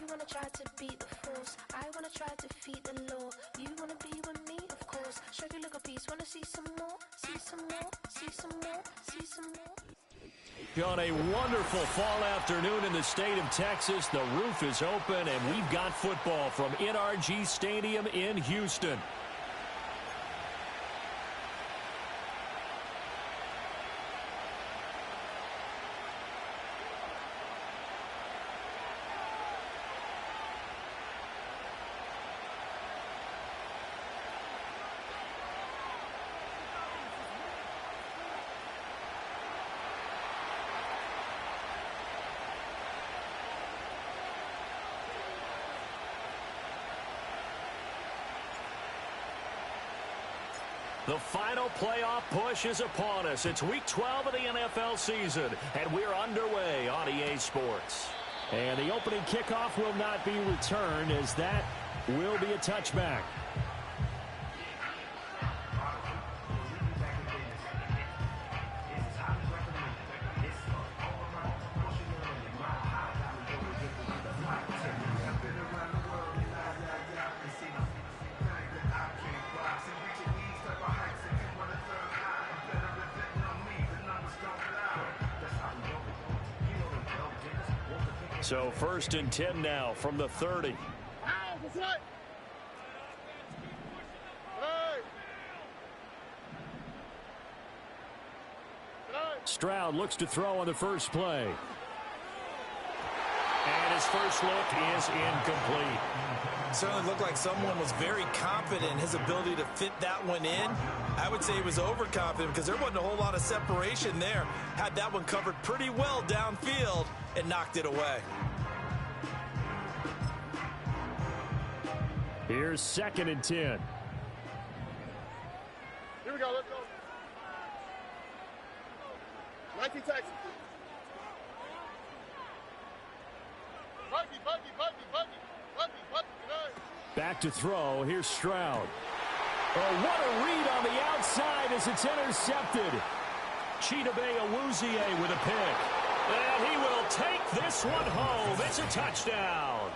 You wanna try to beat the force, I wanna try to defeat the law. You wanna be with me, of course. Show you look a piece, wanna see some more, see some more, see some more, see some more. On a wonderful fall afternoon in the state of Texas, the roof is open and we've got football from NRG Stadium in Houston. The final playoff push is upon us. It's Week 12 of the NFL season, and we're underway on EA Sports. And the opening kickoff will not be returned, as that will be a touchback. So 1st and 10 now from the 30. Stroud looks to throw on the first play. And his first look is incomplete. Certainly looked like someone was very confident in his ability to fit that one in. I would say he was overconfident because there wasn't a whole lot of separation there. Had that one covered pretty well downfield and knocked it away. Here's 2nd and 10. Here we go, let's go. 19 Texans. Back to throw. Here's Stroud. Oh, what a read on the outside as it's intercepted. Chidobe Awuzie with a pick. And he will take this one home. It's a touchdown.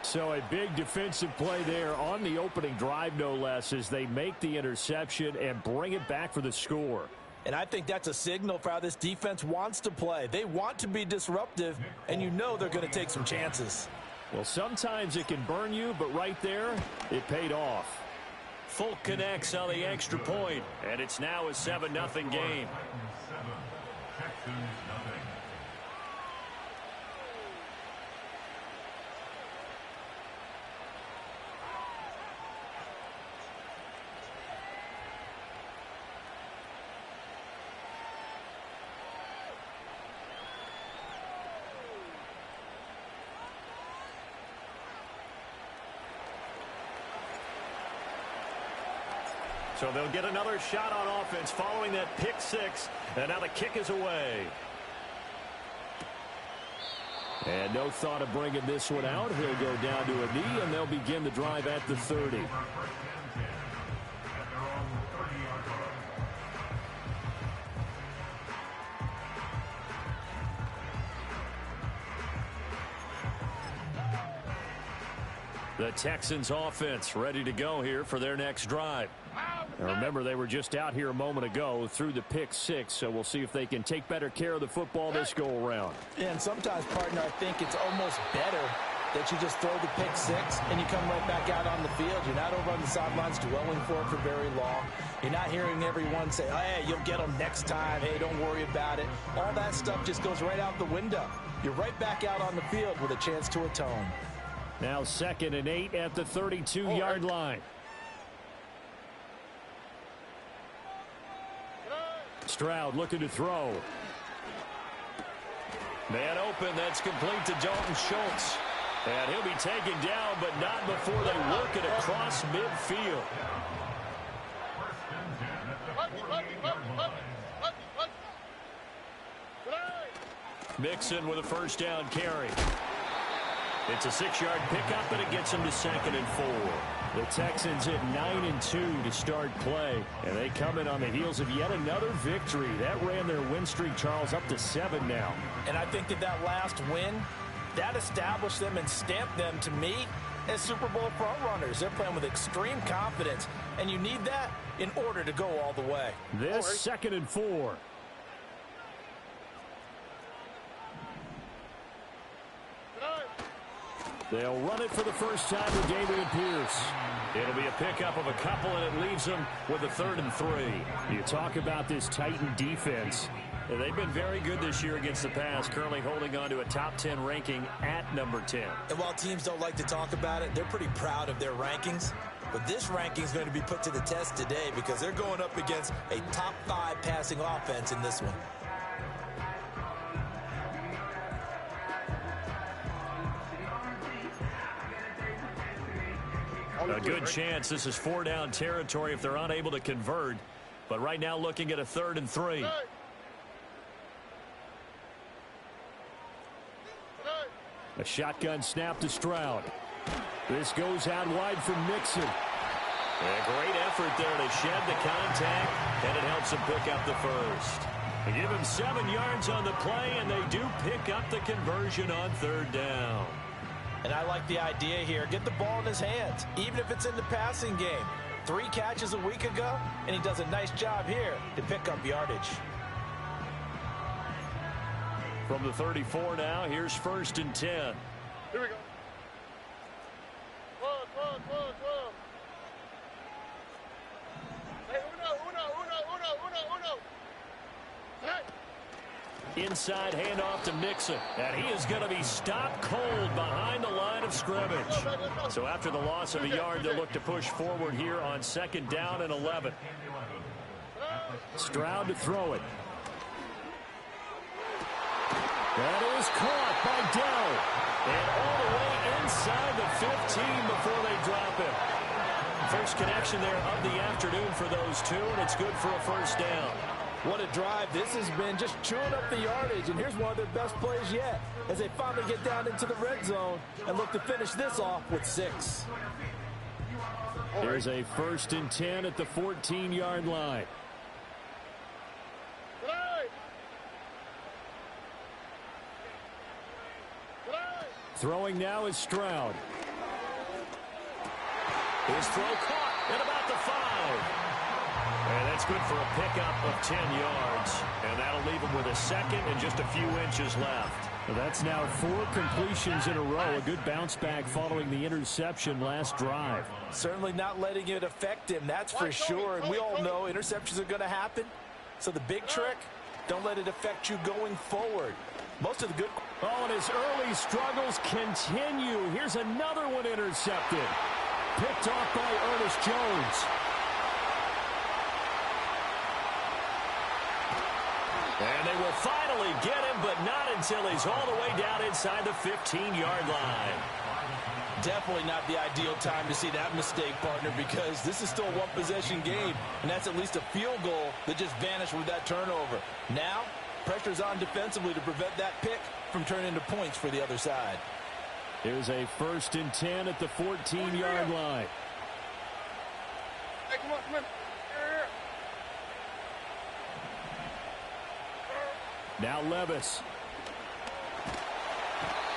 So a big defensive play there on the opening drive, no less, as they make the interception and bring it back for the score. And I think that's a signal for how this defense wants to play. They want to be disruptive, and you know they're going to take some chances. Well, sometimes it can burn you, but right there, it paid off. Folk connects on the extra point, and it's now a 7-0 game. So they'll get another shot on offense following that pick six. And now the kick is away. And no thought of bringing this one out. He'll go down to a knee, and they'll begin the drive at the 30. The Texans offense ready to go here for their next drive. Now remember, they were just out here a moment ago through the pick six, so we'll see if they can take better care of the football this go-around. And sometimes, partner, I think it's almost better that you just throw the pick six and you come right back out on the field. You're not over on the sidelines dwelling for it for very long. You're not hearing everyone say, hey, you'll get them next time. Hey, don't worry about it. All that stuff just goes right out the window. You're right back out on the field with a chance to atone. Now 2nd and 8 at the 32-yard line. Stroud looking to throw. Man open, that's complete to Dalton Schultz. And he'll be taken down, but not before they work it across midfield. Mixon with a first down carry. It's a 6-yard pickup, and it gets them to 2nd and 4. The Texans at 9-2 to start play, and they come in on the heels of yet another victory. That ran their win streak, Charles, up to 7 now. And I think that last win That established them and stamped them, to me, as Super Bowl frontrunners. They're playing with extreme confidence, and you need that in order to go all the way. This 2nd and 4. They'll run it for the first time with Dameon Pierce. It'll be a pickup of a couple, and it leaves them with a 3rd and 3. You talk about this Titan defense. They've been very good this year against the pass, currently holding on to a top 10 ranking at number 10. And while teams don't like to talk about it, they're pretty proud of their rankings. But this ranking is going to be put to the test today because they're going up against a top 5 passing offense in this one. A good chance this is 4-down territory if they're unable to convert. But right now looking at a 3rd and 3. A shotgun snap to Stroud. This goes out wide for Mixon. A great effort there to shed the contact, and it helps him pick up the first. They give him 7 yards on the play, and they do pick up the conversion on 3rd down. And I like the idea here. Get the ball in his hands, even if it's in the passing game. 3 catches a week ago, and he does a nice job here to pick up yardage. From the 34 now, here's 1st and 10. Here we go. Whoa. Hey, uno. Hey. Inside handoff to Mixon, and he is going to be stopped cold behind the line of scrimmage. So after the loss of a yard, they'll look to push forward here on 2nd down and 11. Stroud to throw it. That is caught by Dell. And all the way inside the 15 before they drop it. First connection there of the afternoon for those two, and it's good for a 1st down. What a drive. This has been just chewing up the yardage, and here's one of their best plays yet as they finally get down into the red zone and look to finish this off with 6. Here's a 1st and 10 at the 14-yard line. Throwing now is Stroud. His throw caught at about the 5. And that's good for a pickup of 10 yards. And that'll leave him with a 2nd and just a few inches left. Well, that's now 4 completions in a row. A good bounce back following the interception last drive. Certainly not letting it affect him, that's for sure. And we all know interceptions are going to happen. So the big trick, don't let it affect you going forward. Most of the good... Oh, and his early struggles continue. Here's another one intercepted. Picked off by Ernest Jones. And they will finally get him, but not until he's all the way down inside the 15-yard line. Definitely not the ideal time to see that mistake, partner, because this is still a one-possession game, and that's at least a field goal that just vanished with that turnover. Now, pressure's on defensively to prevent that pick from turning into points for the other side. Here's a 1st and 10 at the 14-yard line. Hey, come on. Here. Now Levis.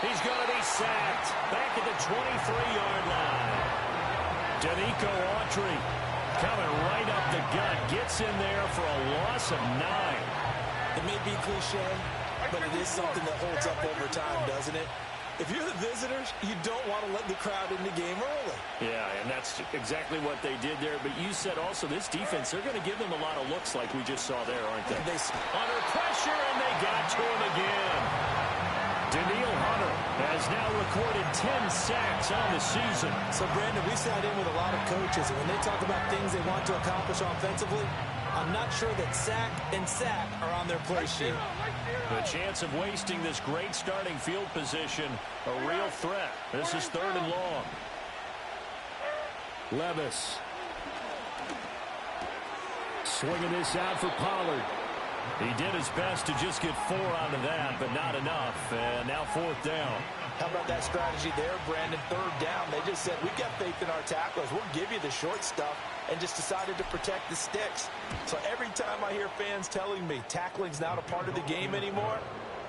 He's going to be sacked back at the 23-yard line. Danico Autry coming right up the gut. Gets in there for a loss of 9. It may be cliche, but it is something that holds up over time, doesn't it? If you're the visitors, you don't want to let the crowd in the game early. Yeah, and that's exactly what they did there. But you said also this defense, they're going to give them a lot of looks like we just saw there, aren't they? Under pressure, and they got to him again. Daniil Hunter has now recorded 10 sacks on the season. So, Brandon, we sat in with a lot of coaches, and when they talk about things they want to accomplish offensively, I'm not sure that sack and sack are on their play sheet. The chance of wasting this great starting field position, a real threat. This is 3rd and long. Levis. Swinging this out for Pollard. He did his best to just get 4 out of that, but not enough. And now 4th down. How about that strategy there, Brandon? 3rd down. They just said, we've got faith in our tacklers. We'll give you the short stuff, and just decided to protect the sticks. So every time I hear fans telling me tackling's not a part of the game anymore,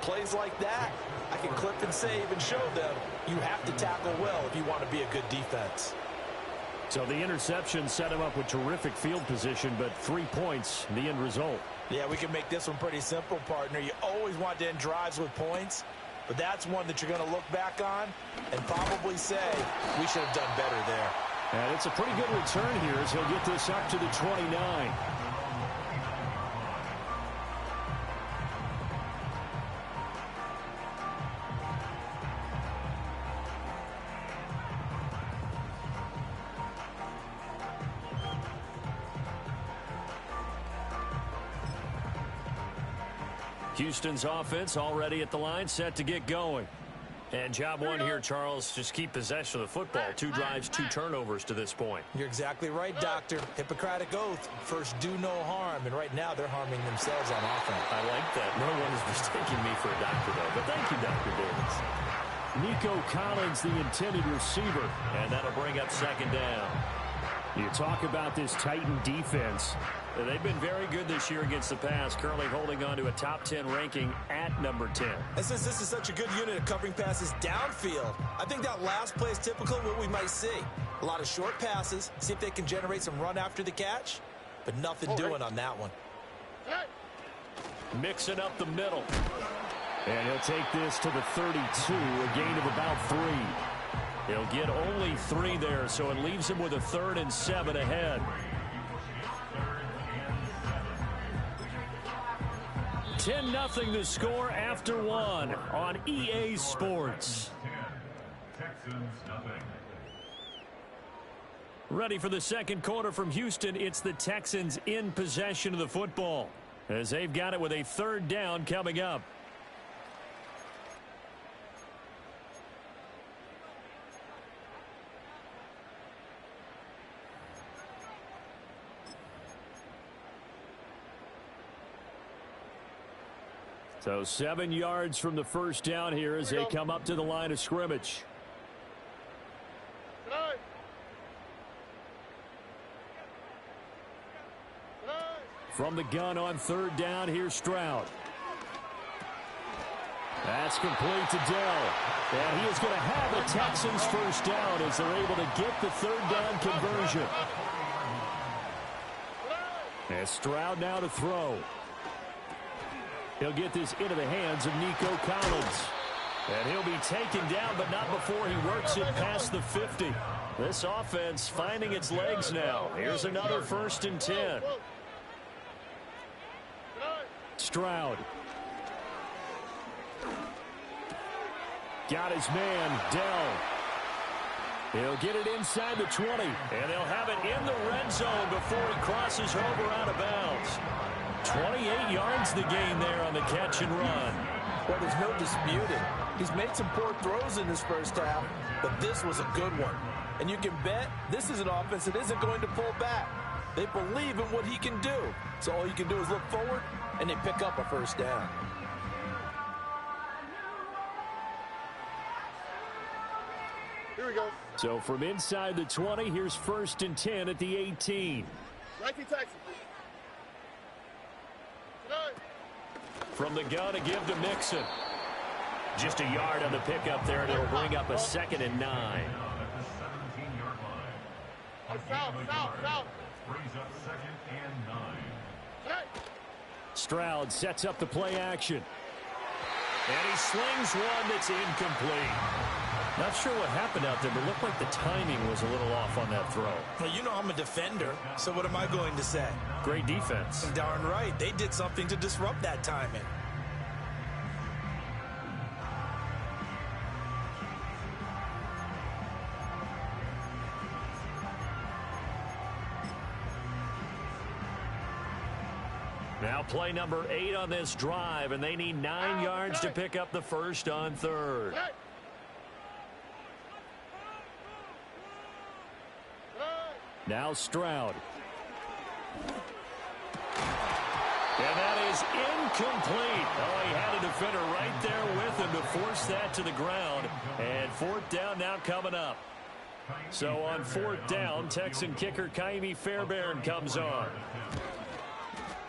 Plays like that, I can clip and save and show them you have to tackle well if you want to be a good defense. So the interception set him up with terrific field position, but 3 points, the end result. Yeah, we can make this one pretty simple, partner. You always want to end drives with points, but that's one that you're going to look back on and probably say, we should have done better there. And it's a pretty good return here as he'll get this up to the 29. Houston's offense already at the line, set to get going. And job one here, Charles, just keep possession of the football. 2 drives, 2 turnovers to this point. You're exactly right, Doctor. Hippocratic oath. First, do no harm. And right now, they're harming themselves on offense. I like that. No one is mistaking me for a doctor, though. But thank you, Dr. Davis. Nico Collins, the intended receiver. And that'll bring up second down. You talk about this Titan defense. They've been very good this year against the pass, currently holding on to a top 10 ranking at number 10. And since this is such a good unit of covering passes downfield, I think that last play is typical of what we might see. A lot of short passes, see if they can generate some run after the catch, but nothing doing on that one. Mixing up the middle. And he'll take this to the 32, a gain of about 3. He'll get only 3 there, so it leaves him with a 3rd and 7 ahead. 10-0 the score after 1 on EA Sports. Texans nothing. Ready for the second quarter from Houston. It's the Texans in possession of the football as they've got it with a 3rd down coming up. So 7 yards from the first down here as they come up to the line of scrimmage. From the gun on 3rd down, here's Stroud. That's complete to Dell. And he is going to have the Texans first down as they're able to get the 3rd down conversion. And Stroud now to throw. He'll get this into the hands of Nico Collins. And he'll be taken down, but not before he works it past the 50. This offense finding its legs now. Here's another 1st and 10. Stroud. Got his man, Dell. He'll get it inside the 20. And they'll have it in the red zone before he crosses over out of bounds. 28 yards the gain there on the catch and run. Well, there's no disputing. He's made some poor throws in this first half, but this was a good one. And you can bet this is an offense that isn't going to pull back. They believe in what he can do. So all you can do is look forward, and they pick up a first down. Here we go. So from inside the 20, here's 1st and 10 at the 18. 19 Texans. From the gun, a give to Mixon. Just a yard on the pickup there, and it'll bring up a 2nd and 9. South. Brings up 2nd and 9. Stroud sets up the play action. And he slings one that's incomplete. Not sure what happened out there, but looked like the timing was a little off on that throw. Well, you know I'm a defender, so what am I going to say? Great defense. Darn right. They did something to disrupt that timing. Now play number 8 on this drive, and they need 9 yards to pick up the first on 3rd. Now Stroud. And that is incomplete. Oh, he had a defender right there with him to force that to the ground. And 4th down now coming up. So on 4th down, Texan kicker Kaimi Fairbairn comes on.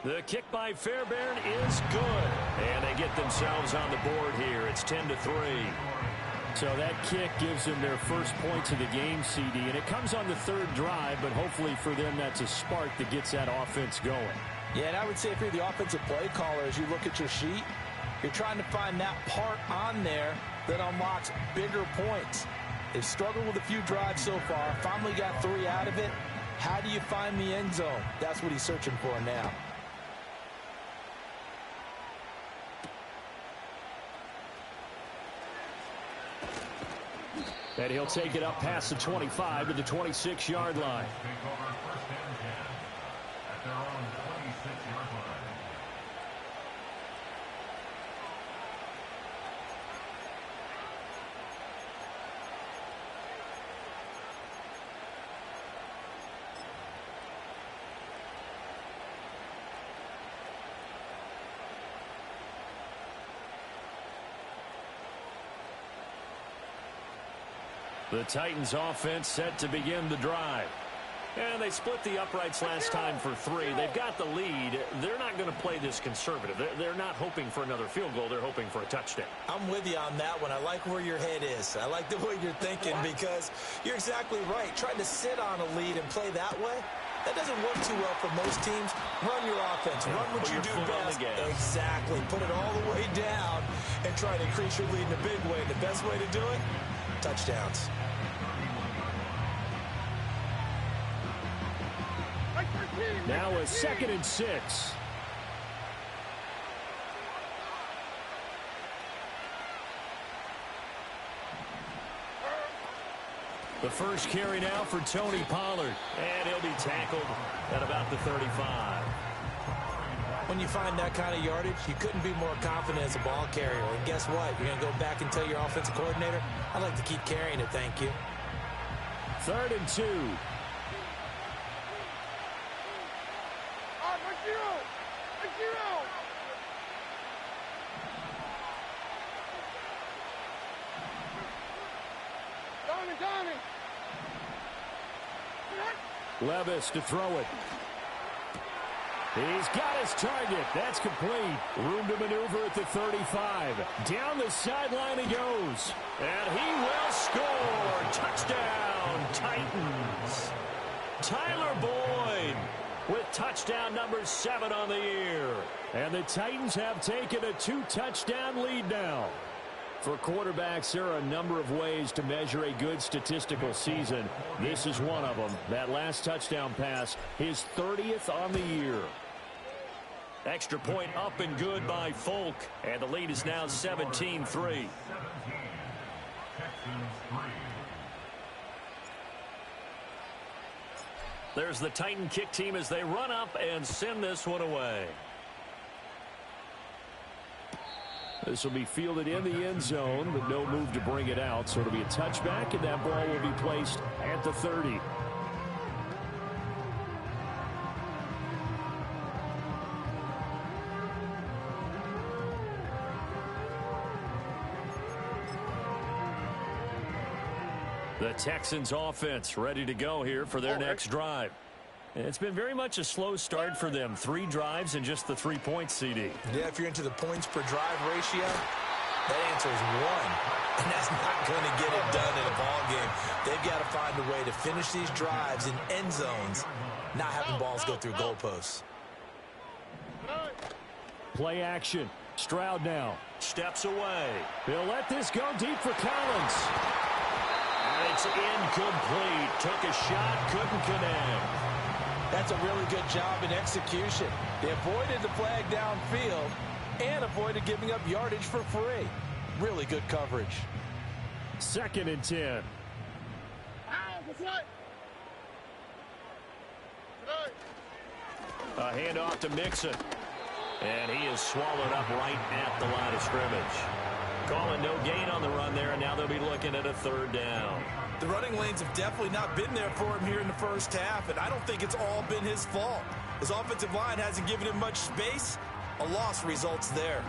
The kick by Fairbairn is good. And they get themselves on the board here. It's 10-3. So that kick gives them their first points of the game, CD. And it comes on the third drive, but hopefully for them that's a spark that gets that offense going. Yeah, and I would say if you're the offensive play caller, as you look at your sheet, you're trying to find that part on there that unlocks bigger points. They've struggled with a few drives so far. Finally got 3 out of it. How do you find the end zone? That's what he's searching for now. And he'll take it up past the 25 to the 26-yard line. Take over first and 10 at their own 26-yard line. The Titans offense set to begin the drive. And they split the uprights last time for 3. They've got the lead. They're not going to play this conservative. They're not hoping for another field goal. They're hoping for a touchdown. I'm with you on that one. I like where your head is. I like the way you're thinking because you're exactly right. Trying to sit on a lead and play that way, that doesn't work too well for most teams. Run your offense. Run what you do best. Exactly. Put it all the way down and try to increase your lead in a big way. The best way to do it, touchdowns. Now a 2nd and 6. The first carry now for Tony Pollard. And he'll be tackled at about the 35. When you find that kind of yardage, you couldn't be more confident as a ball carrier. And guess what? You're going to go back and tell your offensive coordinator, I'd like to keep carrying it, thank you. 3rd and 2. Levis to throw it. He's got his target. That's complete. Room to maneuver at the 35. Down the sideline he goes. And he will score. Touchdown, Titans. Tyler Boyd with touchdown number 7 on the year. And the Titans have taken a 2-touchdown lead now. For quarterbacks, there are a number of ways to measure a good statistical season. This is one of them. That last touchdown pass, his 30th on the year. Extra point up and good by Folk. And the lead is now 17-3. 17. Texans 3. There's the Titan kick team as they run up and send this one away. This will be fielded in the end zone, but no move to bring it out. So it'll be a touchback, and that ball will be placed at the 30. The Texans offense ready to go here for their next drive. It's been very much a slow start for them. 3 drives and just the 3 points, CD. Yeah, if you're into the points per drive ratio, that answer is 1. And that's not going to get it done in a ball game. They've got to find a way to finish these drives in end zones, not having balls go through goalposts. Play action. Stroud now steps away. He'll let this go deep for Collins. And it's incomplete. Took a shot, couldn't connect. That's a really good job in execution. They avoided the flag downfield and avoided giving up yardage for free. Really good coverage. 2nd and 10. A handoff to Mixon. And he is swallowed up right at the line of scrimmage. Calling no gain on the run there, and now they'll be looking at a 3rd down. The running lanes have definitely not been there for him here in the first half, and I don't think it's all been his fault. His offensive line hasn't given him much space. A loss results there.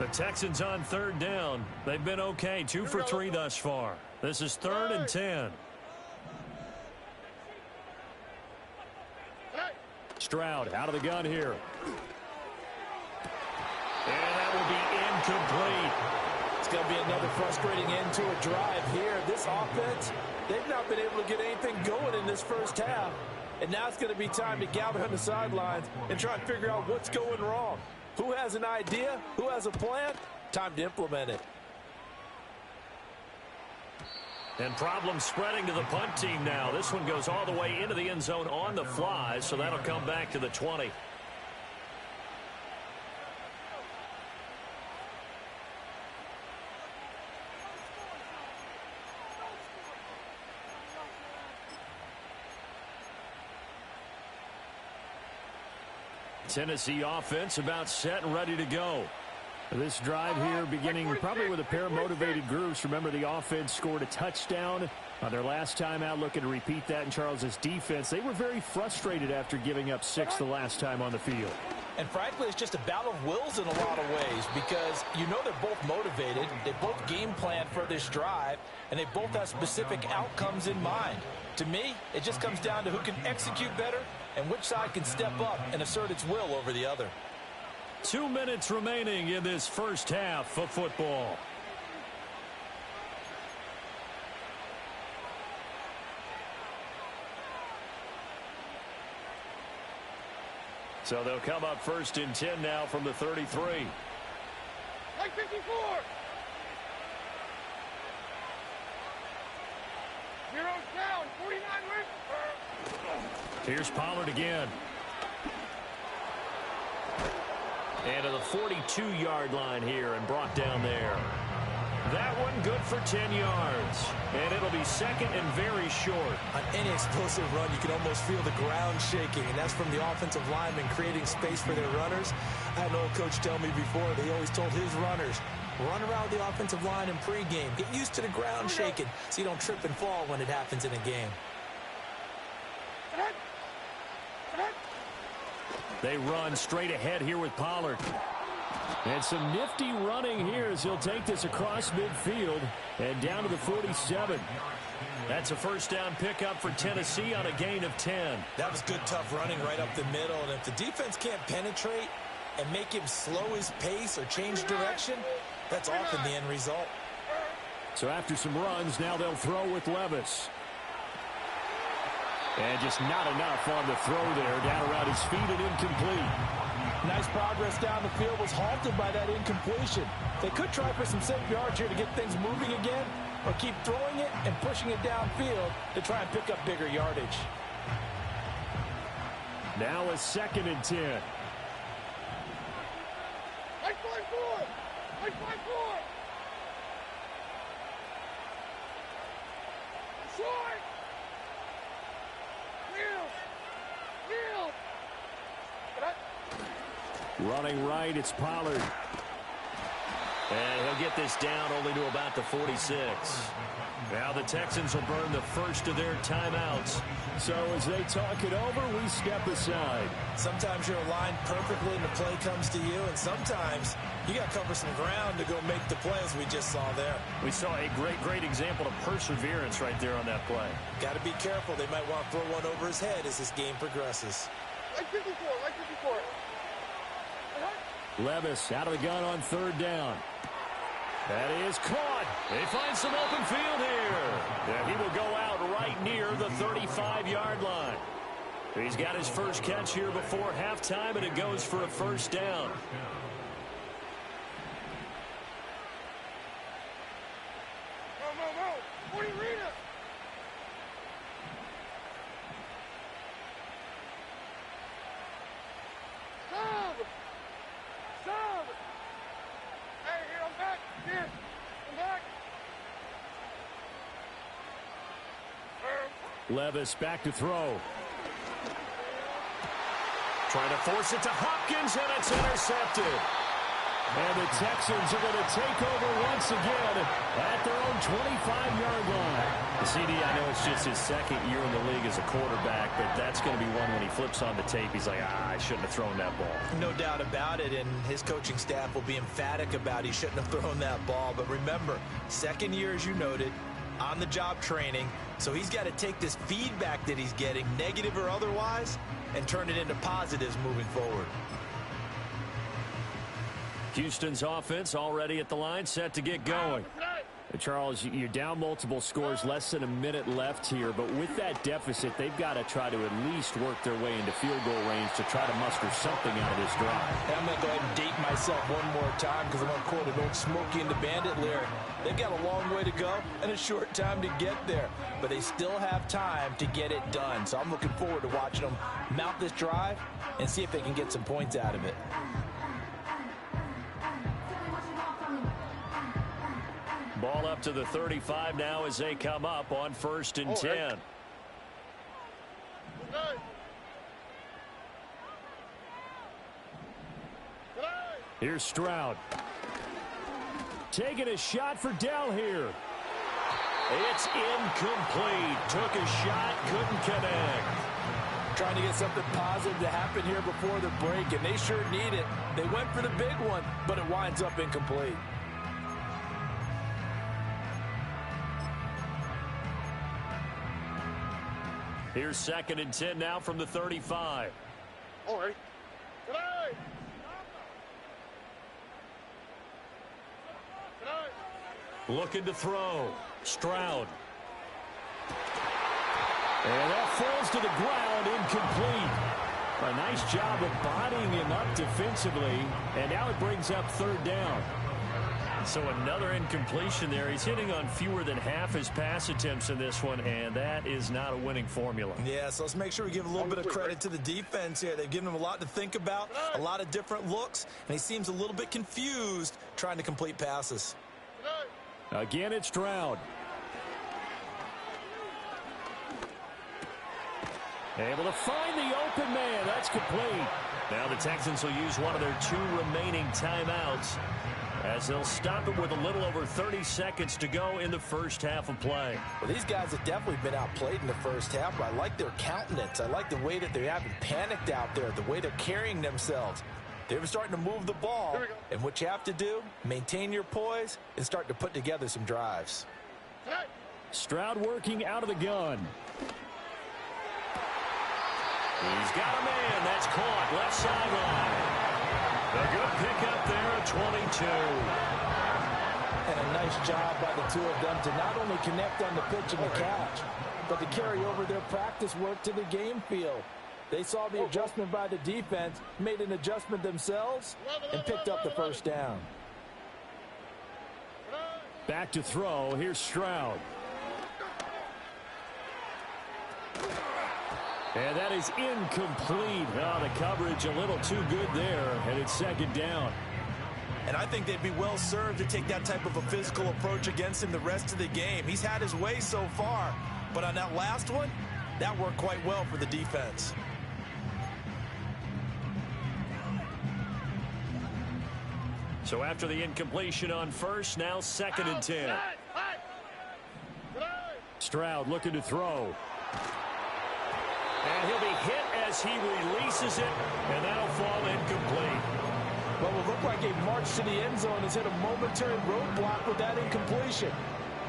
The Texans on 3rd down. They've been okay, 2 for 3 thus far. This is 3rd and 10. Stroud out of the gun here. And that will be incomplete. It's going to be another frustrating end to a drive here. This offense, they've not been able to get anything going in this first half. And now it's going to be time to gather on the sidelines and try and figure out what's going wrong. Who has an idea? Who has a plan? Time to implement it. And problems spreading to the punt team now. This one goes all the way into the end zone on the fly, so that'll come back to the 20. Tennessee offense about set and ready to go. This drive here beginning probably with a pair of motivated groups. Remember, the offense scored a touchdown on their last time out, looking to repeat that in Charles's defense. They were very frustrated after giving up 6 the last time on the field. And frankly, it's just a battle of wills in a lot of ways because you know they're both motivated. They both game plan for this drive, and they both have specific outcomes in mind. To me, it just comes down to who can execute better and which side can step up and assert its will over the other. 2 minutes remaining in this first half of football. So they'll come up 1st and 10 now from the 33. Like 54. Zero's down. 49 wins. Here's Pollard again. And to the 42-yard line here and brought down there. That one good for 10 yards. And it'll be 2nd and very short. On any explosive run, you can almost feel the ground shaking, and that's from the offensive linemen creating space for their runners. I had an old coach tell me before, they always told his runners, run around the offensive line in pregame. Get used to the ground shaking so you don't trip and fall when it happens in a game. They run straight ahead here with Pollard. And some nifty running here as he'll take this across midfield and down to the 47. That's a first down pickup for Tennessee on a gain of 10. That was good, tough running right up the middle. And if the defense can't penetrate and make him slow his pace or change direction, that's often the end result. So after some runs, now they'll throw with Levis. And just not enough on the throw there. Down around his feet and incomplete. Nice progress down the field was halted by that incompletion. They could try for some safe yards here to get things moving again, or keep throwing it and pushing it downfield to try and pick up bigger yardage. Now a 2nd and 10. Like 5-4. Like 5-4. Short. Running right, it's Pollard. And he'll get this down only to about the 46. Now the Texans will burn the first of their timeouts. So as they talk it over, we step aside. Sometimes you're aligned perfectly and the play comes to you, and sometimes you got to cover some ground to go make the play, as we just saw there. We saw a great example of perseverance right there on that play. Got to be careful. They might want to throw one over his head as this game progresses. Like 54. Like 54. Levis out of the gun on 3rd down. That is caught. They find some open field here. And he will go out right near the 35-yard line. He's got his first catch here before halftime, and it goes for a first down. Go. 40 Rita. Levis back to throw. Trying to force it to Hopkins, and it's intercepted. And the Texans are going to take over once again at their own 25-yard line. The CD, I know it's just his 2nd year in the league as a quarterback, but that's going to be one when he flips on the tape, he's like, I shouldn't have thrown that ball. No doubt about it, and his coaching staff will be emphatic about he shouldn't have thrown that ball. But remember, 2nd year, as you noted, on-the-job training. So he's got to take this feedback that he's getting, negative or otherwise, and turn it into positives moving forward. Houston's offense already at the line, set to get going. Charles, you're down multiple scores, less than a minute left here, but with that deficit, they've got to try to at least work their way into field goal range to try to muster something out of this drive. And I'm going to go ahead and date myself one more time because I'm going to quote an old Smokey and the Bandit lyric. They've got a long way to go and a short time to get there, but they still have time to get it done. So I'm looking forward to watching them mount this drive and see if they can get some points out of it. Ball up to the 35 now as they come up on 1st and 10. Here's Stroud. Taking a shot for Dell here. It's incomplete. Took a shot, couldn't connect. Trying to get something positive to happen here before the break, and they sure need it. They went for the big one, but it winds up incomplete. Here's 2nd and 10 now from the 35. All right. Looking to throw. Stroud. And that falls to the ground, incomplete. A nice job of bodying him up defensively, and now it brings up 3rd down. So another incompletion there. He's hitting on fewer than half his pass attempts in this one, and that is not a winning formula. Yeah, so let's make sure we give a little bit of credit to the defense here. They've given him a lot to think about, a lot of different looks, and he seems a little bit confused trying to complete passes. Again, it's Stroud. Able to find the open man. That's complete. Now the Texans will use one of their 2 remaining timeouts, as they'll stop it with a little over 30 seconds to go in the first half of play. Well, these guys have definitely been outplayed in the first half, but I like their countenance. I like the way that they haven't panicked out there, the way they're carrying themselves. They're starting to move the ball, and what you have to do, maintain your poise and start to put together some drives. Stroud working out of the gun. He's got a man. That's caught left sideline. A good pickup there at 22. And a nice job by the 2 of them to not only connect on the pitch and the catch, but to carry over their practice work to the game field. They saw the adjustment by the defense, made an adjustment themselves, and picked up the 1st down. Back to throw. Here's Stroud. And that is incomplete. Oh, the coverage a little too good there, and it's 2nd down. And I think they'd be well served to take that type of a physical approach against him the rest of the game. He's had his way so far, but on that last one, that worked quite well for the defense. So after the incompletion on 1st, now 2nd and 10. Stroud looking to throw. And he'll be hit as he releases it, and that'll fall incomplete. Well, it looked like a march to the end zone has hit a momentary roadblock with that incompletion.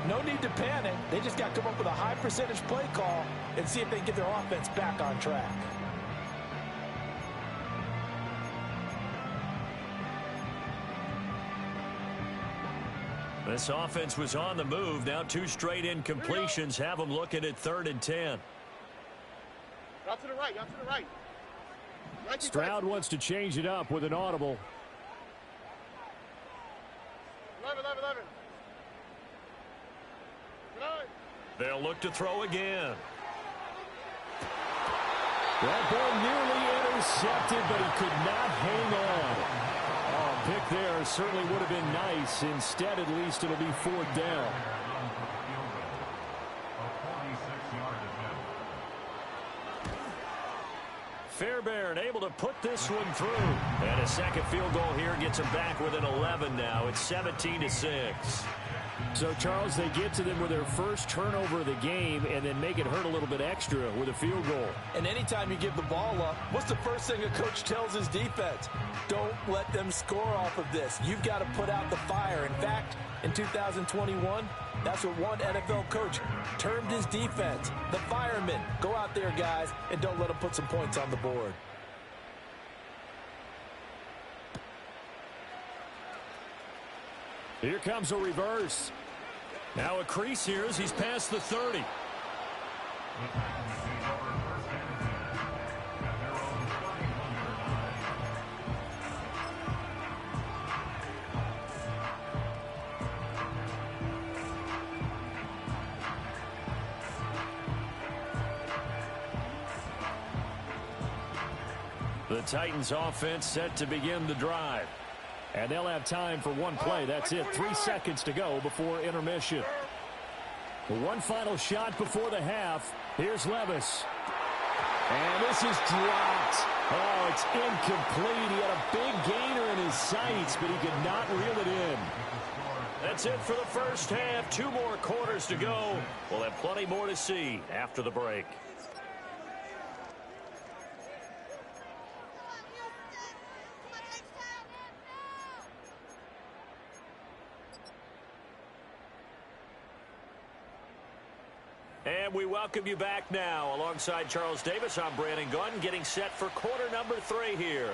No need to panic. They just got to come up with a high percentage play call and see if they can get their offense back on track. This offense was on the move. Now 2 straight incompletions have them looking at 3rd and 10. Out to the right, out to the right. Stroud wants to change it up with an audible. 11. They'll look to throw again. That ball nearly intercepted, but he could not hang on. Oh, pick there certainly would have been nice. Instead, at least it'll be 4th down. Fairbairn able to put this one through. And a 2nd field goal here gets him back within 11 now. It's 17-6. So, Charles, they get to them with their first turnover of the game and then make it hurt a little bit extra with a field goal. And anytime you give the ball up, what's the first thing a coach tells his defense? Don't let them score off of this. You've got to put out the fire. In fact, in 2021, that's what one NFL coach termed his defense. The firemen. Go out there, guys, and don't let them put some points on the board. Here comes a reverse. Now a crease here as he's past the 30. The Titans offense set to begin the drive. And they'll have time for one play. That's it. 3 seconds to go before intermission. One final shot before the half. Here's Levis. And this is dropped. Oh, it's incomplete. He had a big gainer in his sights, but he could not reel it in. That's it for the first half. 2 more quarters to go. We'll have plenty more to see after the break. And we welcome you back now. Alongside Charles Davis, I'm Brandon Gunn, getting set for quarter number 3 here.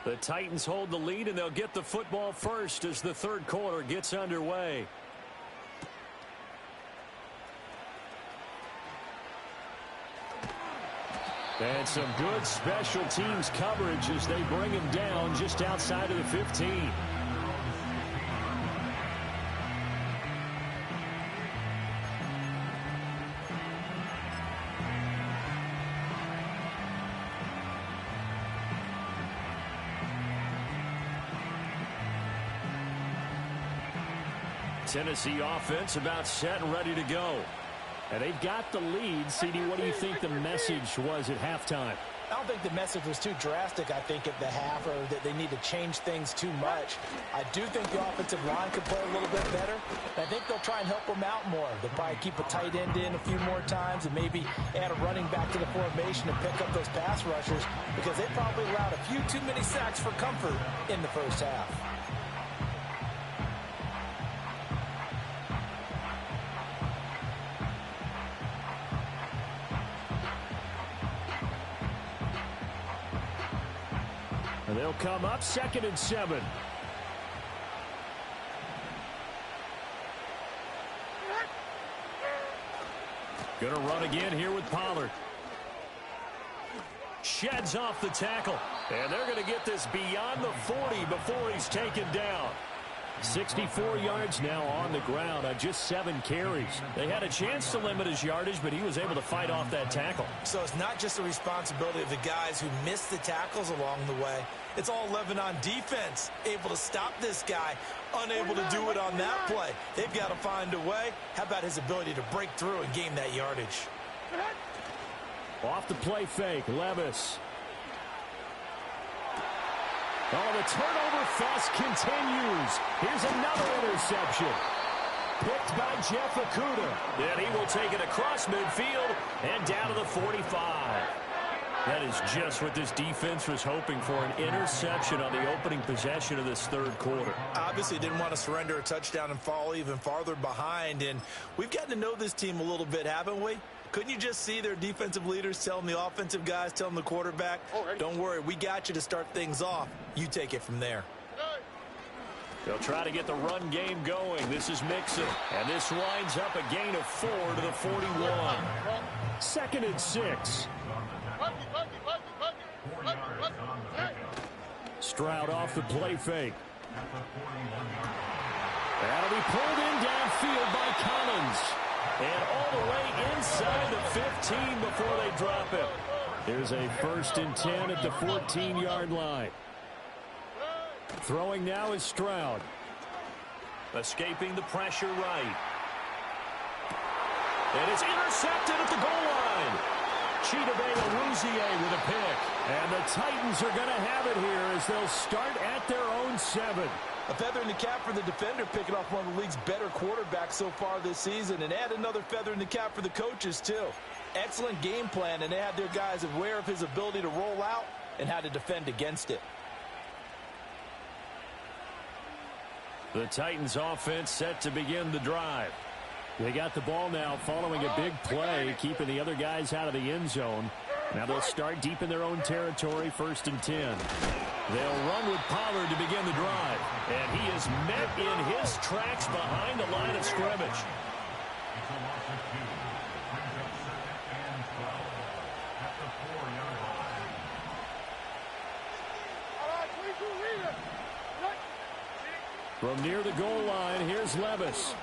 The Titans hold the lead, and they'll get the football first as the third quarter gets underway. And some good special teams coverage as they bring him down just outside of the 15. Tennessee offense about set and ready to go. And they've got the lead. CD, what do you think the message was at halftime? I don't think the message was too drastic, I think, at the half, or that they need to change things too much. I do think the offensive line could play a little bit better. I think they'll try and help them out more. They'll probably keep a tight end in a few more times and maybe add a running back to the formation and pick up those pass rushers, because they probably allowed a few too many sacks for comfort in the first half. They'll come up 2nd and 7. Gonna run again here with Pollard. Sheds off the tackle. And they're going to get this beyond the 40 before he's taken down. 64 yards now on the ground on just 7 carries. They had a chance to limit his yardage, but he was able to fight off that tackle. So it's not just the responsibility of the guys who missed the tackles along the way. It's all 11 on defense, able to stop this guy, unable to do it on that play. They've got to find a way. How about his ability to break through and gain that yardage? Off the play fake, Levis. Oh, the turnover fest continues. Here's another interception. Picked by Jeff Okudah. And he will take it across midfield and down to the 45. That is just what this defense was hoping for, an interception on the opening possession of this third quarter. Obviously didn't want to surrender a touchdown and fall even farther behind. And we've gotten to know this team a little bit, haven't we? Couldn't you just see their defensive leaders telling the offensive guys, telling the quarterback, don't worry, we got you to start things off. You take it from there. They'll try to get the run game going. This is Mixon. And this winds up a gain of 4 to the 41. 2nd and 6. Stroud off the play fake. That'll be pulled in downfield by Collins. And all the way inside the 15 before they drop it. There's a 1st and 10 at the 14-yard line. Throwing now is Stroud. Escaping the pressure right. And it's intercepted at the goal line. Chidobe with a pick. And the Titans are going to have it here as they'll start at their own 7. A feather in the cap for the defender, picking off one of the league's better quarterbacks so far this season, and add another feather in the cap for the coaches, too. Excellent game plan, and they had their guys aware of his ability to roll out and how to defend against it. The Titans offense set to begin the drive. They got the ball now following a big play, keeping the other guys out of the end zone. Now they'll start deep in their own territory, 1st and 10. They'll run with Pollard to begin the drive. And he is met in his tracks behind the line of scrimmage. It's a loss of 2. Brings up 2nd and 12 at the 4-yard line. All right, 22 leader. Right. From near the goal line, here's Levis.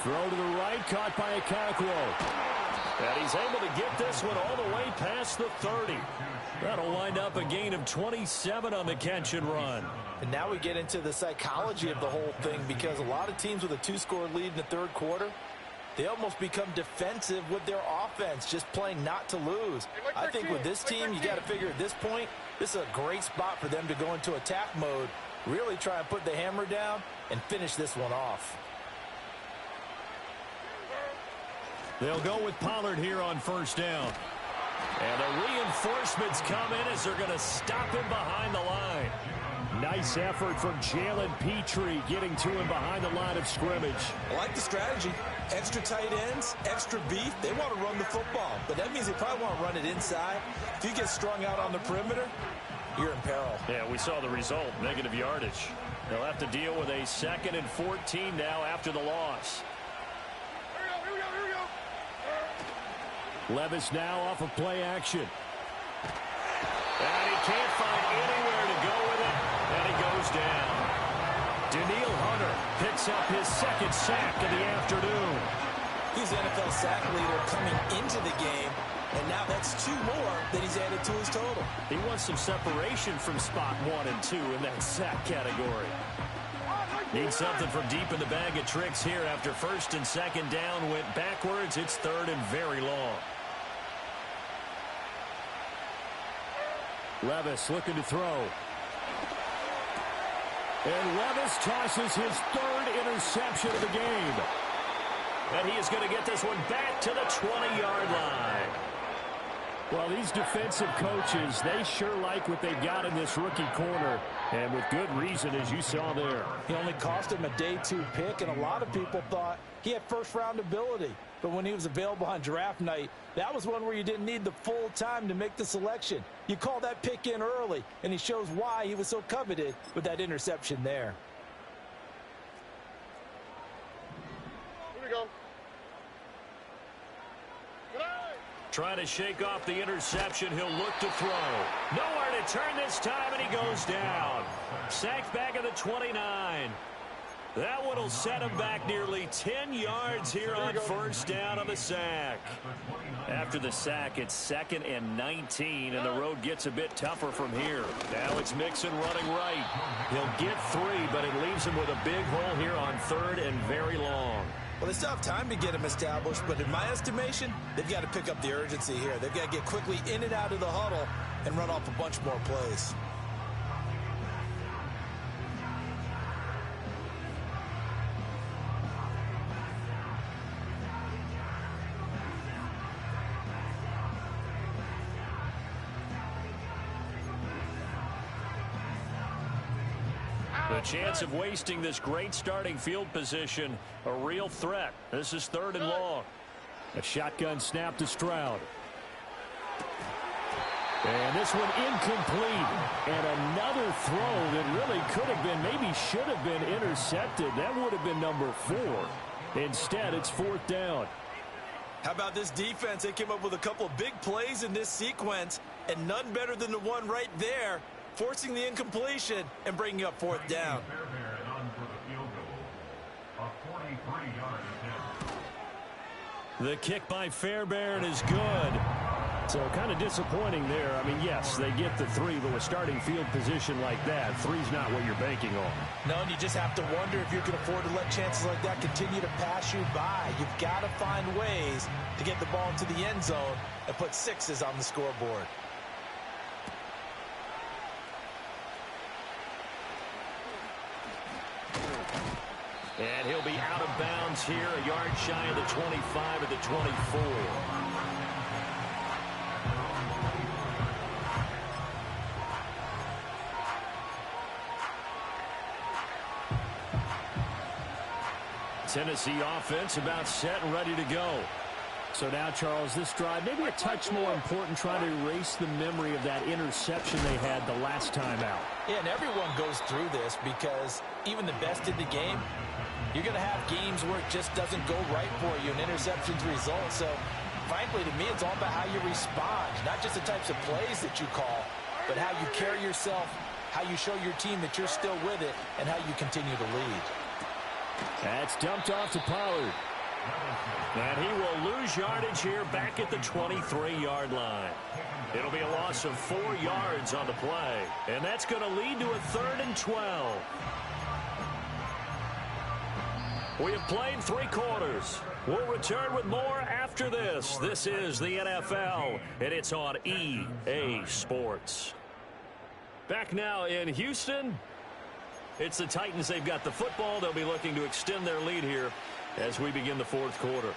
Throw to the right, caught by Okakwo. And he's able to get this one all the way past the 30. That'll wind up a gain of 27 on the catch and run. And now we get into the psychology of the whole thing, because a lot of teams with a 2-score lead in the third quarter, they almost become defensive with their offense, just playing not to lose. I think with this team, you got to figure at this point, this is a great spot for them to go into attack mode, really try and put the hammer down and finish this one off. They'll go with Pollard here on 1st down. And the reinforcements come in as they're going to stop him behind the line. Nice effort from Jalen Petrie getting to him behind the line of scrimmage. I like the strategy. Extra tight ends, extra beef. They want to run the football, but that means they probably want to run it inside. If you get strung out on the perimeter, you're in peril. Yeah, we saw the result, negative yardage. They'll have to deal with a 2nd and 14 now after the loss. Levis now off of play action. And he can't find anywhere to go with it, and he goes down. Daniil Hunter picks up his 2nd sack of the afternoon. He's the NFL sack leader coming into the game, and now that's 2 more that he's added to his total. He wants some separation from spot 1 and 2 in that sack category. Needs something from deep in the bag of tricks here after 1st and 2nd down went backwards. It's 3rd and very long. Levis looking to throw. And Levis tosses his 3rd interception of the game. And he is going to get this one back to the 20-yard line. Well, these defensive coaches, they sure like what they've got in this rookie corner. And with good reason, as you saw there. He only cost him a day 2 pick, and a lot of people thought he had first-round ability. But when he was available on draft night, that was one where you didn't need the full time to make the selection. You call that pick in early, and he shows why he was so coveted with that interception there. Here we go. Trying to shake off the interception. He'll look to throw. Nowhere to turn this time, and he goes down. Sacked back at the 29. That one will set him back nearly 10 yards here on 1st down on the sack. After the sack, it's 2nd and 19, and the road gets a bit tougher from here. Now it's Mixon running right. He'll get 3, but it leaves him with a big hole here on 3rd and very long. Well, they still have time to get him established, but in my estimation, they've got to pick up the urgency here. They've got to get quickly in and out of the huddle and run off a bunch more plays. The chance of wasting this great starting field position, a real threat. This is 3rd and long. A shotgun snap to Stroud. And this one incomplete. And another throw that really could have been, maybe should have been intercepted. That would have been number 4. Instead, it's 4th down. How about this defense? They came up with a couple of big plays in this sequence, and none better than the one right there, forcing the incompletion and bringing up 4th down. The kick by Fairbairn is good. So kind of disappointing there. I mean, yes, they get the 3, but with starting field position like that, 3's not what you're banking on. No, and you just have to wonder if you can afford to let chances like that continue to pass you by. You've got to find ways to get the ball into the end zone and put 6s on the scoreboard. of bounds here, a yard shy of the 25 at the 24. Tennessee offense about set and ready to go. So now, Charles, this drive maybe a touch more important, trying to erase the memory of that interception they had the last time out. Yeah, and everyone goes through this because even the best in the game, you're going to have games where it just doesn't go right for you, and interceptions result. So, frankly, to me, it's all about how you respond, not just the types of plays that you call, but how you carry yourself, how you show your team that you're still with it, and how you continue to lead. That's dumped off to Pollard. And he will lose yardage here back at the 23-yard line. It'll be a loss of 4 yards on the play. And that's going to lead to a 3rd and 12. We have played 3 quarters. We'll return with more after this. This is the NFL, and it's on EA Sports. Back now in Houston. It's the Titans. They've got the football. They'll be looking to extend their lead here as we begin the 4th quarter.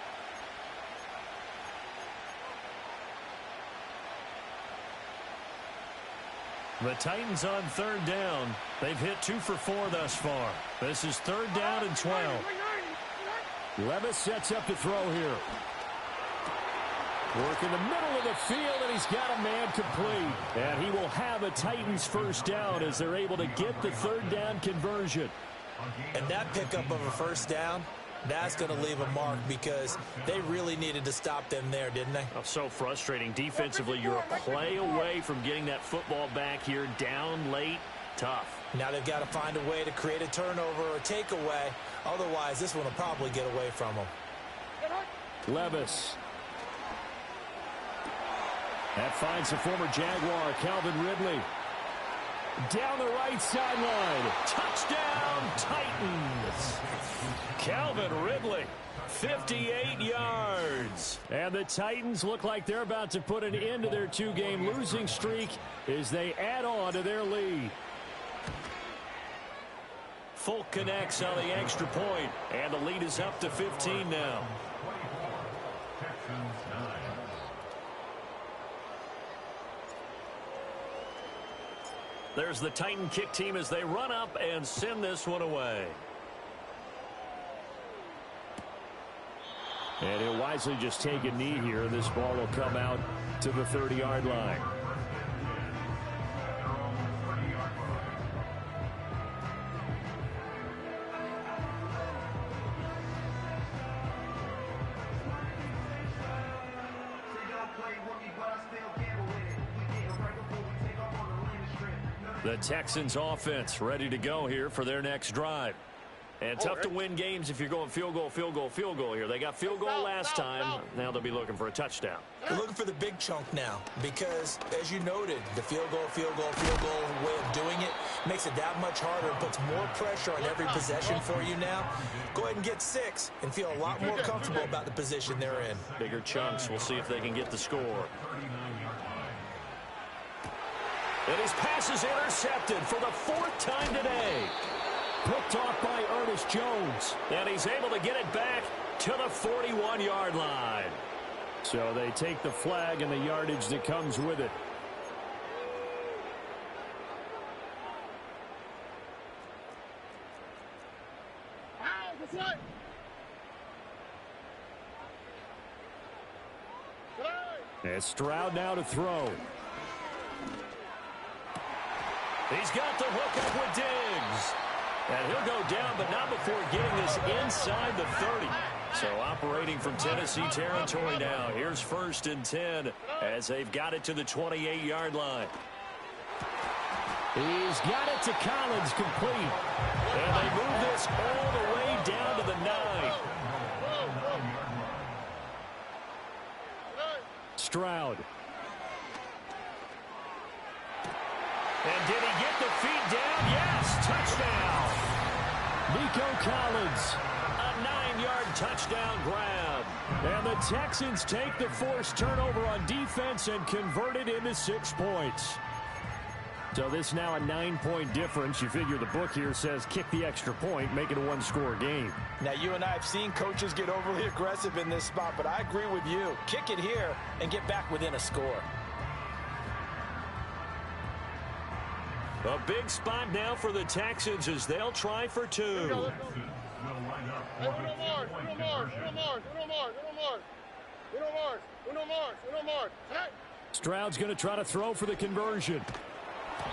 The Titans on 3rd down. They've hit 2 for 4 thus far. This is 3rd down and 12. Levis sets up to throw here. Work in the middle of the field, and he's got a man complete. And he will have a Titans first down as they're able to get the 3rd down conversion. And that pickup of a first down, that's going to leave a mark because they really needed to stop them there, didn't they? Oh, so frustrating. Defensively, you're a play away from getting that football back here, down late. Tough. Now they've got to find a way to create a turnover or takeaway. Otherwise, this one will probably get away from them. Levis. That finds the former Jaguar, Calvin Ridley. Down the right sideline. Touchdown, Titans. Calvin Ridley, 58 yards. And the Titans look like they're about to put an end to their 2-game losing streak as they add on to their lead. Folk connects on the extra point, and the lead is up to 15 now. There's the Titan kick team as they run up and send this one away. And he'll wisely just take a knee here. This ball will come out to the 30-yard line. The Texans offense ready to go here for their next drive. And tough to win games if you're going field goal, field goal, field goal here. They got field goal last time. Now they'll be looking for a touchdown. They're looking for the big chunk now because, as you noted, the field goal way of doing it makes it that much harder and puts more pressure on every possession for you now. Go ahead and get 6 and feel a lot more comfortable about the position they're in. Bigger chunks. We'll see if they can get the score. And his pass is intercepted for the 4th time today. Picked off by Ernest Jones. And he's able to get it back to the 41-yard line. So they take the flag and the yardage that comes with it. And Stroud now to throw. He's got the hook up with Diggs. And he'll go down, but not before getting this inside the 30. So operating from Tennessee territory now. Here's 1st and 10 as they've got it to the 28-yard line. He's got it to Collins, complete. And they move this all the way down to the 9. Stroud. And did he get the feet down? Yes, touchdown. Nico Collins. A 9-yard touchdown grab. And the Texans take the forced turnover on defense and convert it into 6 points. So this now a 9-point difference. You figure the book here says kick the extra point, make it a one-score game. Now, you and I have seen coaches get overly aggressive in this spot, but I agree with you. Kick it here and get back within a score. A big spot now for the Texans as they'll try for two. Hey, Uno Mars. Hey. Stroud's going to try to throw for the conversion.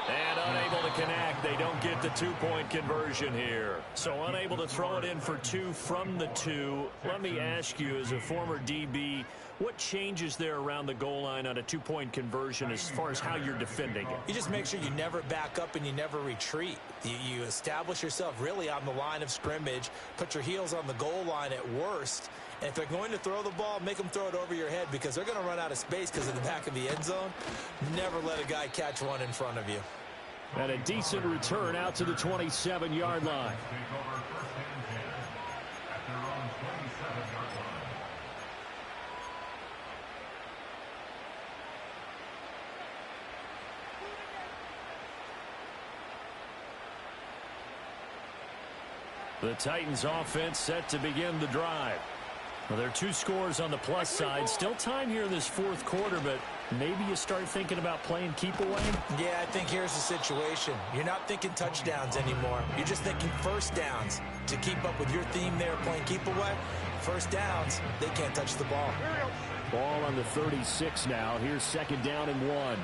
And unable to connect. They don't get the two-point conversion here. So unable to throw it in for two from the two. Let me ask you, as a former DB, what changes there around the goal line on a two-point conversion as far as how you're defending it? You just make sure you never back up and you never retreat. You establish yourself really on the line of scrimmage, put your heels on the goal line at worst. And if they're going to throw the ball, make them throw it over your head because they're going to run out of space because of the back of the end zone. Never let a guy catch one in front of you. And a decent return out to the 27-yard line. The Titans offense set to begin the drive. Well, there are two scores on the plus side. Still time here in this fourth quarter, but maybe you start thinking about playing keep away? Yeah, I think here's the situation. You're not thinking touchdowns anymore. You're just thinking first downs. To keep up with your theme there, playing keep away, first downs, they can't touch the ball. Ball on the 36 now. Here's second down and 1.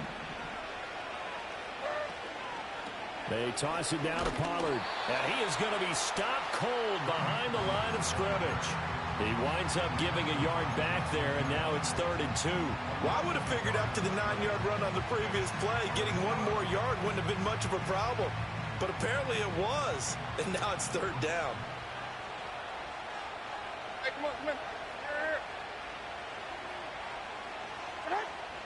They toss it down to Pollard. And he is going to be stopped cold behind the line of scrimmage. He winds up giving a yard back there, and now it's 3rd and 2. Well, I would have figured after the 9-yard run on the previous play, getting one more yard wouldn't have been much of a problem. But apparently it was, and now it's 3rd down. Hey, come on.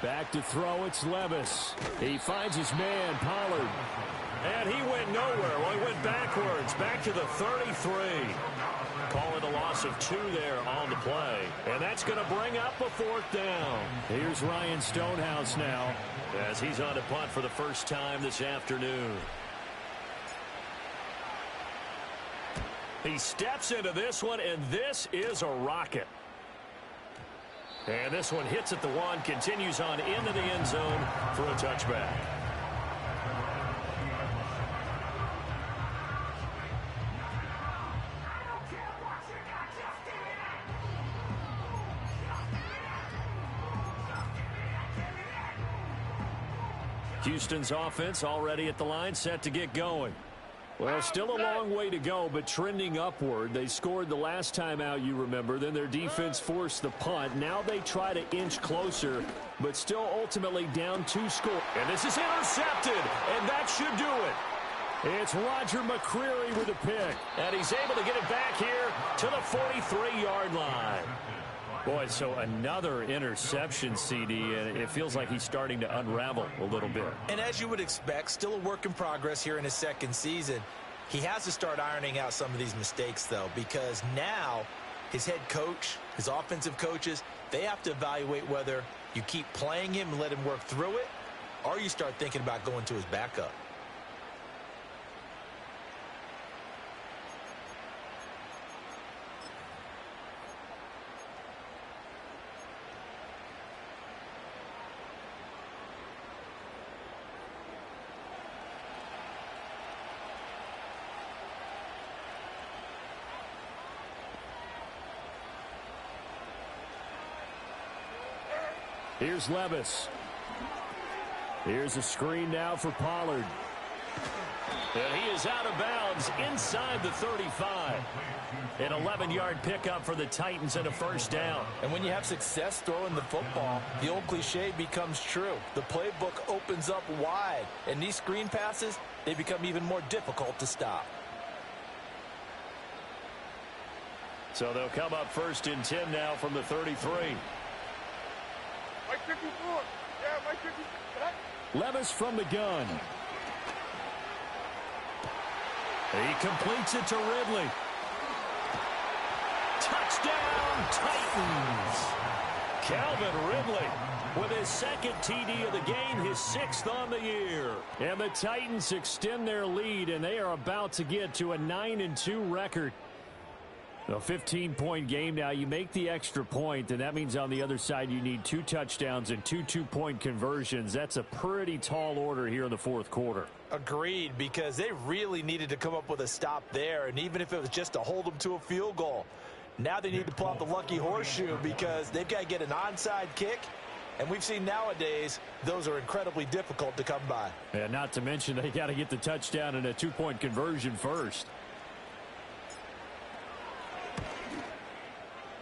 Back to throw, it's Levis. He finds his man, Pollard. And he went nowhere. Well, he went backwards, back to the 33. Call it a loss of 2 there on the play. And that's going to bring up a 4th down. Here's Ryan Stonehouse now, as he's on to punt for the first time this afternoon. He steps into this one, and this is a rocket. And this one hits at the 1, continues on into the end zone for a touchback. Houston's offense already at the line, set to get going. Well, still a long way to go, but trending upward. They scored the last time out, you remember. Then their defense forced the punt. Now they try to inch closer, but still ultimately down 2 scores. And this is intercepted, and that should do it. It's Roger McCreary with a pick. And he's able to get it back here to the 43-yard line. Boy, so another interception, CD, and it feels like he's starting to unravel a little bit. And as you would expect, still a work in progress here in his second season. He has to start ironing out some of these mistakes, though, because now his head coach, his offensive coaches, they have to evaluate whether you keep playing him and let him work through it, or you start thinking about going to his backup. Here's Levis. Here's a screen now for Pollard. And he is out of bounds inside the 35. An 11-yard pickup for the Titans and a first down. And when you have success throwing the football, the old cliche becomes true. The playbook opens up wide. And these screen passes, they become even more difficult to stop. So they'll come up 1st and 10 now from the 33. Mike 54. Yeah, Mike 54. Levis from the gun. He completes it to Ridley. Touchdown, Titans. Calvin Ridley with his second TD of the game, his 6th on the year. And the Titans extend their lead, and they are about to get to a 9-2 record. A 15-point game now. You make the extra point, and that means on the other side you need 2 touchdowns and 2 two-point conversions. That's a pretty tall order here in the fourth quarter. Agreed, because they really needed to come up with a stop there, and even if it was just to hold them to a field goal. Now they need to pull out the lucky horseshoe because they've got to get an onside kick, and we've seen nowadays those are incredibly difficult to come by. And not to mention they got to get the touchdown and a 2-point conversion first.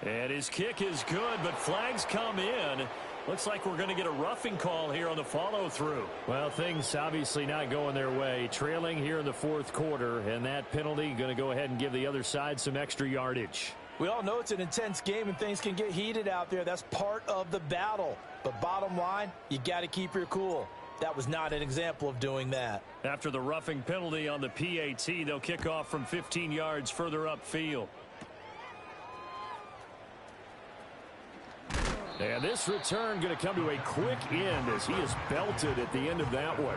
And his kick is good, but flags come in. Looks like we're going to get a roughing call here on the follow-through. Well, things obviously not going their way. Trailing here in the fourth quarter, and that penalty going to go ahead and give the other side some extra yardage. We all know it's an intense game and things can get heated out there. That's part of the battle. But bottom line, you got to keep your cool. That was not an example of doing that. After the roughing penalty on the PAT, they'll kick off from 15 yards further upfield. And this return going to come to a quick end as he is belted at the end of that one.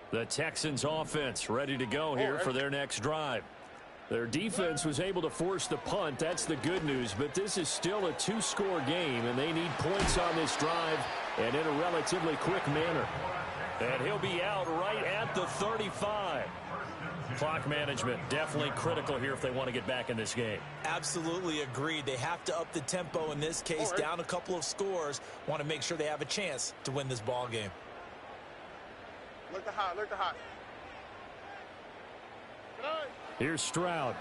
The Texans offense ready to go here for their next drive. Their defense was able to force the punt. That's the good news, but this is still a 2-score game, and they need points on this drive and in a relatively quick manner. And he'll be out right at the 35. Clock management definitely critical here if they want to get back in this game. Absolutely agreed. They have to up the tempo in this case, down a couple of scores. Want to make sure they have a chance to win this ball game. Look the hot, look the hot. Here's Stroud.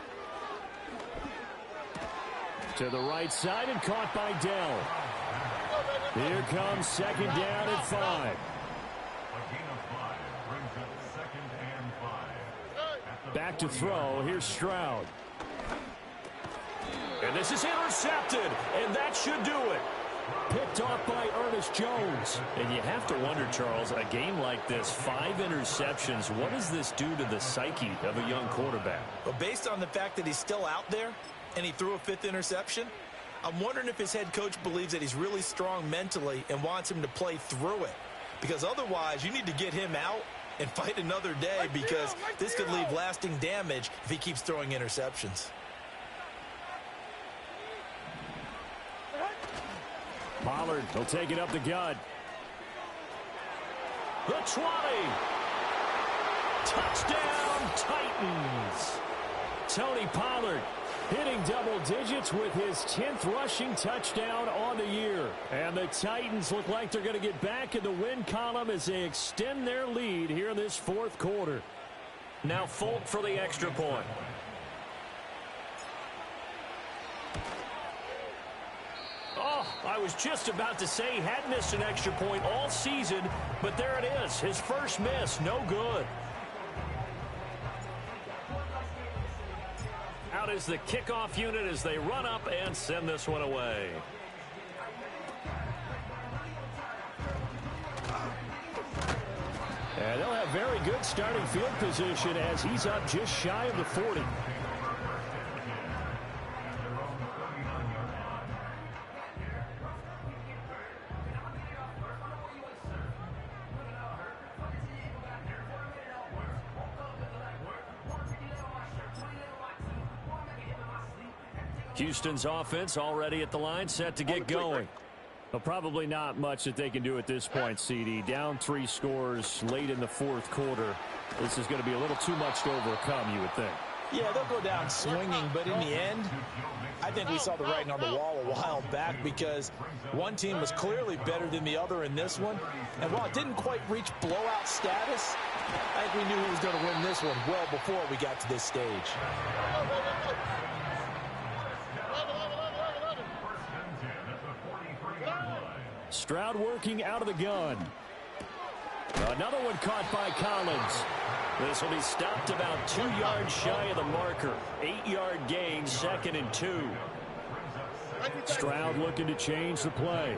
To the right side and caught by Dell. Here comes second down at 5. A gain of 5 brings up 2nd and 5. Back to throw. Here's Stroud. And this is intercepted, and that should do it. Picked off by Ernest Jones. And you have to wonder, Charles, a game like this, 5 interceptions, what does this do to the psyche of a young quarterback? Well, based on the fact that he's still out there and he threw a 5th interception, I'm wondering if his head coach believes that he's really strong mentally and wants him to play through it. Because otherwise, you need to get him out and fight another day because this could leave lasting damage if he keeps throwing interceptions. Pollard will take it up the gut. The 20. Touchdown, Titans. Tony Pollard hitting double digits with his 10th rushing touchdown on the year. And the Titans look like they're going to get back in the win column as they extend their lead here in this fourth quarter. Now Folk for the extra point. Oh, I was just about to say he had missed an extra point all season, but there it is. His first miss, no good. Out is the kickoff unit as they run up and send this one away. And they'll have very good starting field position as he's up just shy of the 40. Houston's offense already at the line, set to get going. Well, probably not much that they can do at this point, CD. Down 3 scores late in the fourth quarter. This is going to be a little too much to overcome, you would think. Yeah, they'll go down swinging, but in the end, I think we saw the writing on the wall a while back because one team was clearly better than the other in this one. And while it didn't quite reach blowout status, I think we knew who was going to win this one well before we got to this stage. Stroud working out of the gun. Another one caught by Collins. This will be stopped about 2 yards shy of the marker. 8-yard gain, 2nd and 2. Stroud looking to change the play.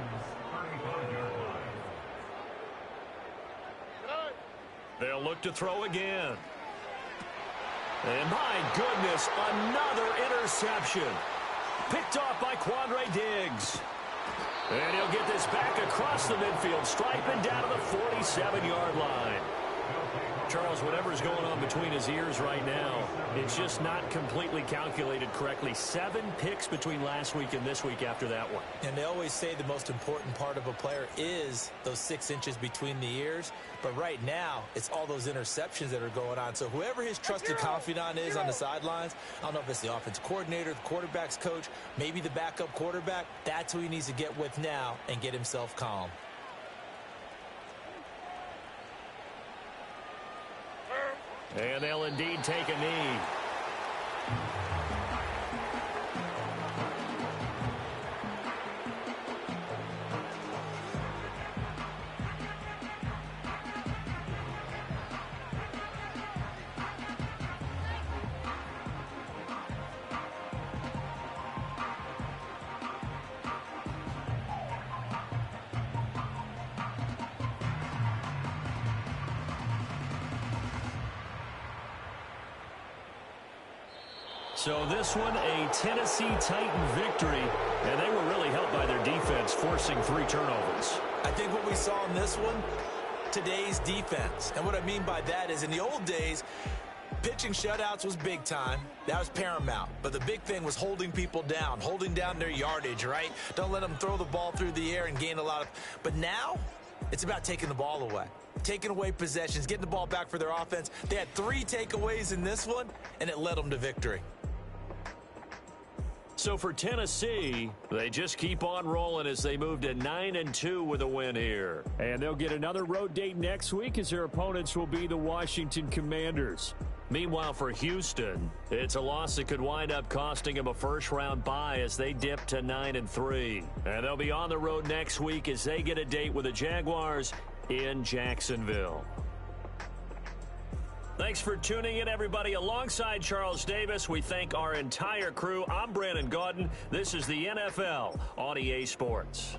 They'll look to throw again. And my goodness, another interception. Picked off by Quandre Diggs. And he'll get this back across the midfield stripe and down to the 47-yard line. Charles, whatever's going on between his ears right now, it's just not completely calculated correctly. 7 picks between last week and this week after that one. And they always say the most important part of a player is those 6 inches between the ears. But right now, it's all those interceptions that are going on. So whoever his trusted confidant is on the sidelines, I don't know if it's the offensive coordinator, the quarterback's coach, maybe the backup quarterback, that's who he needs to get with now and get himself calm. And they'll indeed take a knee. So this one, a Tennessee Titan victory, and they were really helped by their defense, forcing 3 turnovers. I think what we saw in this one, today's defense. And what I mean by that is in the old days, pitching shutouts was big time. That was paramount. But the big thing was holding people down, holding down their yardage, right? Don't let them throw the ball through the air and gain a lot of... But now, it's about taking the ball away. Taking away possessions, getting the ball back for their offense. They had 3 takeaways in this one, and it led them to victory. So for Tennessee, they just keep on rolling as they move to 9-2 with a win here. And they'll get another road date next week as their opponents will be the Washington Commanders. Meanwhile, for Houston, it's a loss that could wind up costing them a first-round bye as they dip to 9-3. And they'll be on the road next week as they get a date with the Jaguars in Jacksonville. Thanks for tuning in, everybody. Alongside Charles Davis, we thank our entire crew. I'm Brandon Gaudin. This is the NFL on EA Sports.